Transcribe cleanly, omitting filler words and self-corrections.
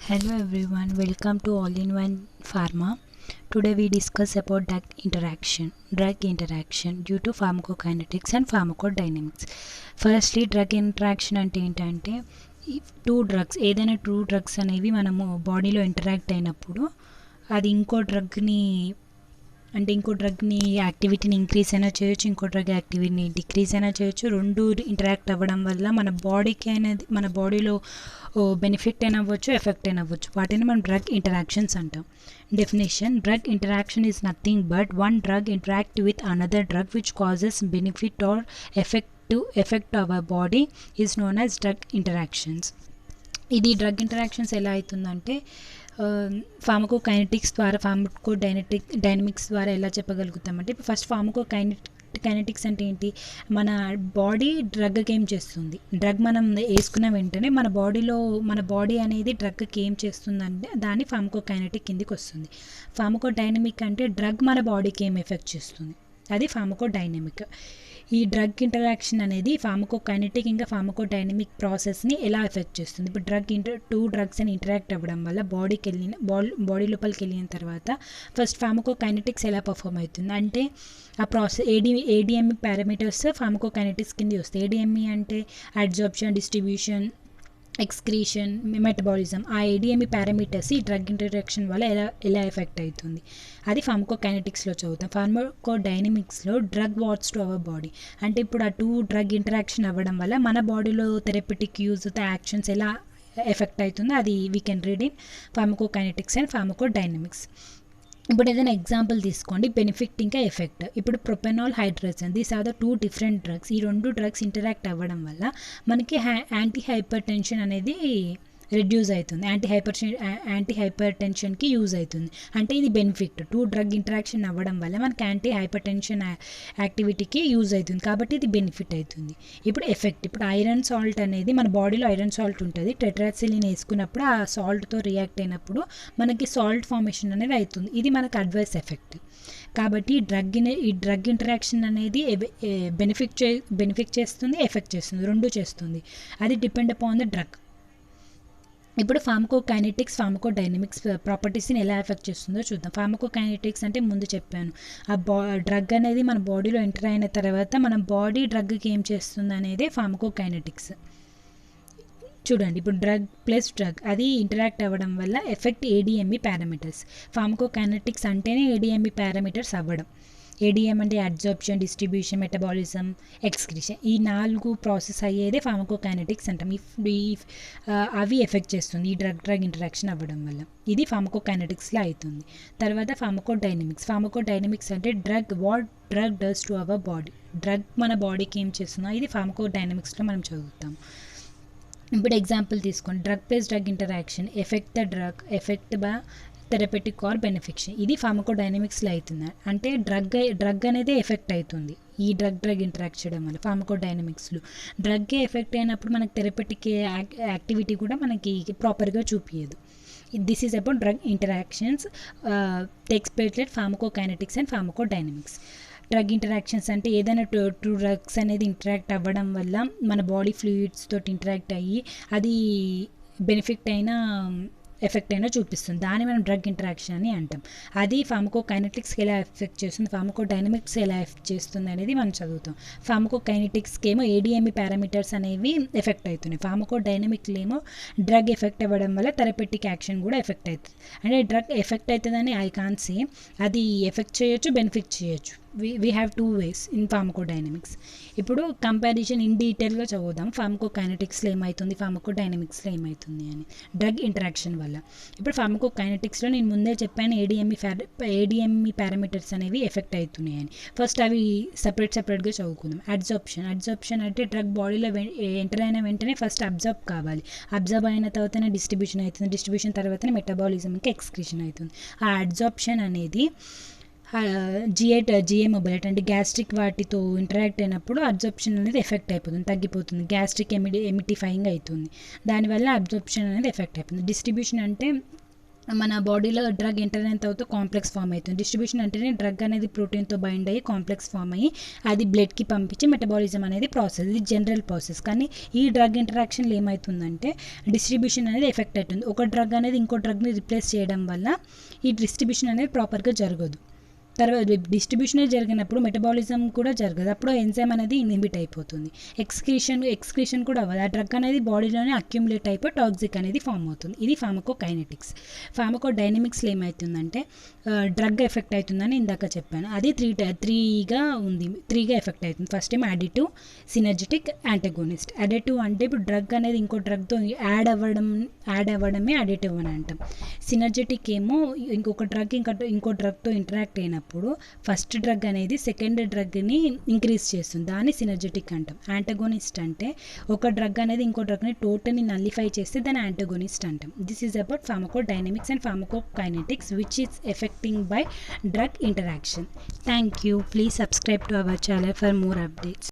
Hello everyone, welcome to All-in-One Pharma. Today we discuss about drug interaction due to pharmacokinetics and pharmacodynamics. Firstly, drug interaction అంటే ఏంటంటే ఏదైనా two drugs అనేవి మనము బాడీలో interact అయినప్పుడు అది ఇంకో డ్రగ్ని యాక్టివిటీని ఇంక్రీజ్ అయినా చేయొచ్చు, ఇంకో డ్రగ్ యాక్టివిటీని డిక్రీజ్ అయినా చేయొచ్చు. రెండు ఇంటరాక్ట్ అవ్వడం వల్ల మన బాడీలో బెనిఫిట్ అయినా అవ్వచ్చు, ఎఫెక్ట్ అయినా అవ్వచ్చు. వాటిని మనం డ్రగ్ ఇంటరాక్షన్స్ అంటాం. Definition: drug interaction is nothing but one drug interact with another drug which causes benefit or effect our body is known as drug interactions. ఇది డ్రగ్ ఇంటరాక్షన్స్ ఎలా అవుతుందంటే ఫార్మకోకైనెటిక్స్ ద్వారా, డైనమిక్స్ ద్వారా ఎలా చెప్పగలుగుతామంటే, ఇప్పుడు ఫస్ట్ ఫార్మకోకైనెటిక్స్ అంటే ఏంటి? మన బాడీ డ్రగ్కి ఏం చేస్తుంది, డ్రగ్ మనం వేసుకున్న వెంటనే మన బాడీ అనేది డ్రగ్కి ఏం చేస్తుందంటే దాన్ని ఫార్మకోకైనెటిక్ కిందికి వస్తుంది. ఫార్మకోడైనమిక్ అంటే డ్రగ్ మన బాడీకి ఏం ఎఫెక్ట్ చేస్తుంది, అది ఫార్మకోడైనమిక్. ఈ డ్రగ్ ఇంటరాక్షన్ అనేది ఫార్మకోకైనెటిక్ ఇంకా ఫార్మకోడైనమిక్ ప్రాసెస్ని ఎలా ఎఫెక్ట్ చేస్తుంది. ఇప్పుడు టూ డ్రగ్స్ అని ఇంటరాక్ట్ అవ్వడం వల్ల బాడీ లోపలికి వెళ్ళిన తర్వాత ఫస్ట్ ఫార్మకోకైనెటిక్స్ ఎలా పర్ఫామ్ అవుతుంది అంటే, ఆ ప్రాసెస్ ఏడిఎంఈ పారామీటర్స్ ఫార్మకోకైనెటిక్స్ కింద వస్తాయి. ఏడిఎంఈ అంటే అబ్జార్ప్షన్, డిస్ట్రిబ్యూషన్, ఎక్స్క్రీషన్, మెటబాలిజం. ఆ ఏడిఎంఈ పారామీటర్స్ ఈ డ్రగ్ ఇంటరాక్షన్ వల్ల ఎలా ఎఫెక్ట్ అవుతుంది, అది ఫార్మకోకైనెటిక్స్లో చదువుతాం. ఫార్మకోడైనమిక్స్లో drug what's to our body అంటే, ఇప్పుడు ఆ టూ డ్రగ్ ఇంటరాక్షన్ అవ్వడం వల్ల మన బాడీలో థెరపెటిక్ యూజ్ యాక్షన్స్ ఎలా ఎఫెక్ట్ అవుతుందో అది we can read in pharmacokinetics and pharmacodynamics. ఇప్పుడు ఏదైనా ఎగ్జాంపుల్ తీసుకోండి, బెనిఫిట్ ఇంకా ఎఫెక్ట్. ఇప్పుడు propranolol, hydrogen, these are the two different drugs. ఈ రెండు డ్రగ్స్ ఇంటరాక్ట్ అవ్వడం వల్ల మనకి యాంటీ హైపర్ టెన్షన్ అనేది రెడ్యూస్ అవుతుంది, యాంటీ హైపర్ టెన్షన్కి యూజ్ అవుతుంది. అంటే ఇది బెనిఫిట్. టూ డ్రగ్ ఇంటరాక్షన్ అవ్వడం వల్ల మనకి యాంటీ హైపర్ టెన్షన్ యాక్టివిటీకి యూజ్ అవుతుంది, కాబట్టి ఇది బెనిఫిట్ అవుతుంది. ఇప్పుడు ఎఫెక్ట్: ఇప్పుడు ఐరన్ సాల్ట్ అనేది, మన బాడీలో ఐరన్ సాల్ట్ ఉంటుంది, టెట్రాసిలిన్ వేసుకున్నప్పుడు ఆ సాల్ట్తో రియాక్ట్ అయినప్పుడు మనకి సాల్ట్ ఫార్మేషన్ అనేది అవుతుంది, ఇది మనకి అడ్వర్స్ ఎఫెక్ట్. కాబట్టి ఈ డ్రగ్ ఇంటరాక్షన్ అనేది బెనిఫిట్ చేస్తుంది, ఎఫెక్ట్ చేస్తుంది, రెండు చేస్తుంది. అది డిపెండ్ అపాన్ ద డ్రగ్. ఇప్పుడు ఫార్మకోకైనెటిక్స్, ఫార్మకోడైనమిక్స్ ప్రాపర్టీస్ని ఎలా ఎఫెక్ట్ చేస్తుందో చూద్దాం. ఫార్మకోకైనెటిక్స్ అంటే ముందు చెప్పాను, ఆ డ్రగ్ అనేది మన బాడీలో ఎంటర్ అయిన తర్వాత మన బాడీ డ్రగ్కి ఏం చేస్తుంది అనేది ఫార్మకోకైనెటిక్స్. చూడండి, ఇప్పుడు డ్రగ్ అది ఇంటరాక్ట్ అవ్వడం వల్ల ఎఫెక్ట్ ఏడిఎంఈ పారామీటర్స్. ఫార్మకోకైనెటిక్స్ అంటేనే ఏడిఎంఈ పారామీటర్స్ అవ్వడం. ఏడిఎం అంటే అబ్జార్ప్షన్, డిస్ట్రిబ్యూషన్, మెటబాలిజం, ఎక్స్క్రీషన్. ఈ 4 ప్రాసెస్ అయ్యేదే ఫార్మకోకైనెటిక్స్ అంటాం. అవి ఎఫెక్ట్ చేస్తుంది ఈ డ్రగ్ ఇంటరాక్షన్ అవ్వడం వల్ల. ఇది ఫార్మకోకైనెటిక్స్లో అవుతుంది. తర్వాత ఫార్మకోడైనమిక్స్ అంటే what drug does to our body, drug మన బాడీకి ఏం చేస్తుందో ఇది ఫార్మకోడైనమిక్స్లో మనం చదువుతాం. ఇప్పుడు ఎగ్జాంపుల్ తీసుకోండి, drug interaction effect the effect by therapeutic or benefaction. ఇది ఫార్మకోడైనమిక్స్లో అవుతుంది. అంటే డ్రగ్ అనేది ఎఫెక్ట్ అవుతుంది ఈ డ్రగ్ ఇంటరాక్ట్ చేయడం వల్ల. ఫార్మకోడైనమిక్స్లో డ్రగ్గే ఎఫెక్ట్ అయినప్పుడు మనకి థెరపెటిక్ యాక్టివిటీ కూడా మనకి ప్రాపర్గా చూపించదు. This is about drug interactions takes place at pharmacokinetics and pharmacodynamics. Drug interactions అంటే ఏదైనా టూ డ్రగ్స్ అనేది ఇంటరాక్ట్ అవ్వడం వల్ల మన బాడీ ఫ్లూయిడ్స్ తోటి ఇంటరాక్ట్ అయ్యి అది బెనిఫిట్ అయినా ఎఫెక్ట్ అయినా చూపిస్తుంది, దాన్ని మనం డ్రగ్ ఇంటరాక్షన్ అని అంటాం. అది ఫార్మకోకైనెటిక్స్కి ఎలా ఎఫెక్ట్ చేస్తుంది, ఫార్మకోడైనమిక్స్ ఎలా ఎఫెక్ట్ చేస్తుంది అనేది మనం చదువుతాం. ఫార్మకోకైనెటిక్స్కి ఏమో ఏడిఎంఈ పారామీటర్స్ అనేవి ఎఫెక్ట్ అవుతున్నాయి, ఫార్మకోడైనమిక్లో ఏమో డ్రగ్ ఎఫెక్ట్ అవ్వడం వల్ల థెరపెటిక్ యాక్షన్ కూడా ఎఫెక్ట్ అవుతుంది. అంటే డ్రగ్ ఎఫెక్ట్ అవుతుందని ఐ కాంట్ సే, అది ఎఫెక్ట్ చేయొచ్చు, బెనిఫిట్ చేయొచ్చు. We have 2 ways in pharmacodynamics. ఇప్పుడు కంపారిజన్ ఇన్ డీటెయిల్గా చదువుదాం, ఫార్మకోకైనెటిక్స్లో ఏమవుతుంది, ఫార్మకోడైనమిక్స్లో ఏమవుతుంది అని డ్రగ్ ఇంటరాక్షన్ వల్ల. ఇప్పుడు ఫార్మకోకైనెటిక్స్లో నేను ముందే చెప్పాను, ఏడిఎంఈ పారామీటర్స్ అనేవి ఎఫెక్ట్ అవుతున్నాయి అని. ఫస్ట్ అవి సపరేట్గా చదువుకుందాం. అబ్జార్ప్షన్ అంటే డ్రగ్ బాడీలో ఎంటర్ అయిన వెంటనే ఫస్ట్ అబ్జర్వ్ కావాలి, అబ్జర్వ్ అయిన తర్వాతనే డిస్ట్రిబ్యూషన్ అవుతుంది, డిస్ట్రిబ్యూషన్ తర్వాతనే మెటబాలిజం ఇంకా ఎక్స్క్రీషన్ అవుతుంది. ఆ అబ్జార్ప్షన్ అనేది జిఏ మొబైలైట్ అంటే గ్యాస్ట్రిక్ వాటితో ఇంటరాక్ట్ అయినప్పుడు అబ్జార్ప్షన్ అనేది ఎఫెక్ట్ అయిపోతుంది, తగ్గిపోతుంది, గ్యాస్ట్రిక్ ఎమిటిఫైయింగ్ అవుతుంది, దానివల్ల అబ్జార్ప్షన్ అనేది ఎఫెక్ట్ అయిపోతుంది. డిస్ట్రిబ్యూషన్ అంటే మన బాడీలో డ్రగ్ ఎంటర్ అయిన తర్వాత కాంప్లెక్స్ ఫామ్ అవుతుంది. డిస్ట్రిబ్యూషన్ అంటేనే డ్రగ్ అనేది ప్రోటీన్తో బైండ్ అయ్యి కాంప్లెక్స్ ఫామ్ అయ్యి అది బ్లడ్కి పంపించి మెటబాలిజం అనేది ప్రాసెస్, ఇది జనరల్ ప్రాసెస్. కానీ ఈ డ్రగ్ ఇంటరాక్షన్లో ఏమవుతుందంటే డిస్ట్రిబ్యూషన్ అనేది ఎఫెక్ట్ అవుతుంది. ఒక డ్రగ్ అనేది ఇంకో డ్రగ్ని రిప్లేస్ చేయడం వల్ల ఈ డిస్ట్రిబ్యూషన్ అనేది ప్రాపర్గా జరగదు. తర్వాత డిస్ట్రిబ్యూషన్ జరిగినప్పుడు మెటబాలిజం కూడా జరగదు, అప్పుడు ఎంజైమ్ అనేది ఇన్హిబిట్ అయిపోతుంది. ఎక్స్క్రీషన్ కూడా అవ్వదు, ఆ డ్రగ్ అనేది బాడీలోనే అక్యుములేట్ అయిపోయి టాక్సిక్ అనేది ఫామ్ అవుతుంది. ఇది ఫార్మకోకైనెటిక్స్. ఫార్మకోడైనమిక్స్లో ఏమవుతుందంటే డ్రగ్ ఎఫెక్ట్ అవుతుందని ఇందాక చెప్పాను, అది త్రీగా ఉంది, త్రీగా ఎఫెక్ట్ అవుతుంది. ఫస్ట్ ఏమో అడిటివ్, సినర్జిటిక్, యాంటగోనిస్ట్. అడిటివ్ అంటే ఇప్పుడు డ్రగ్ అనేది ఇంకో డ్రగ్తో యాడ్ అవ్వడమే అడిటివ్ అని అంటాం. సినర్జెటిక్ ఏమో ఇంకొక డ్రగ్ ఇంకో డ్రగ్తో ఇంటరాక్ట్ అయినప్పుడు ఫస్ట్ డ్రగ్ అనేది సెకండ్ డ్రగ్ని ఇంక్రీజ్ చేస్తుంది, దాన్ని సినర్జెటిక్ అంటాం. యాంటగోనిస్ట్ అంటే ఒక డ్రగ్ అనేది ఇంకో డ్రగ్ని టోటల్లీ నల్లిఫై చేస్తే దాన్ని యాంటగోనిస్ట్ అంటాం. This is about pharmacodynamics and pharmacokinetics which is affecting by drug interaction. Thank you. Please subscribe to our channel for more updates.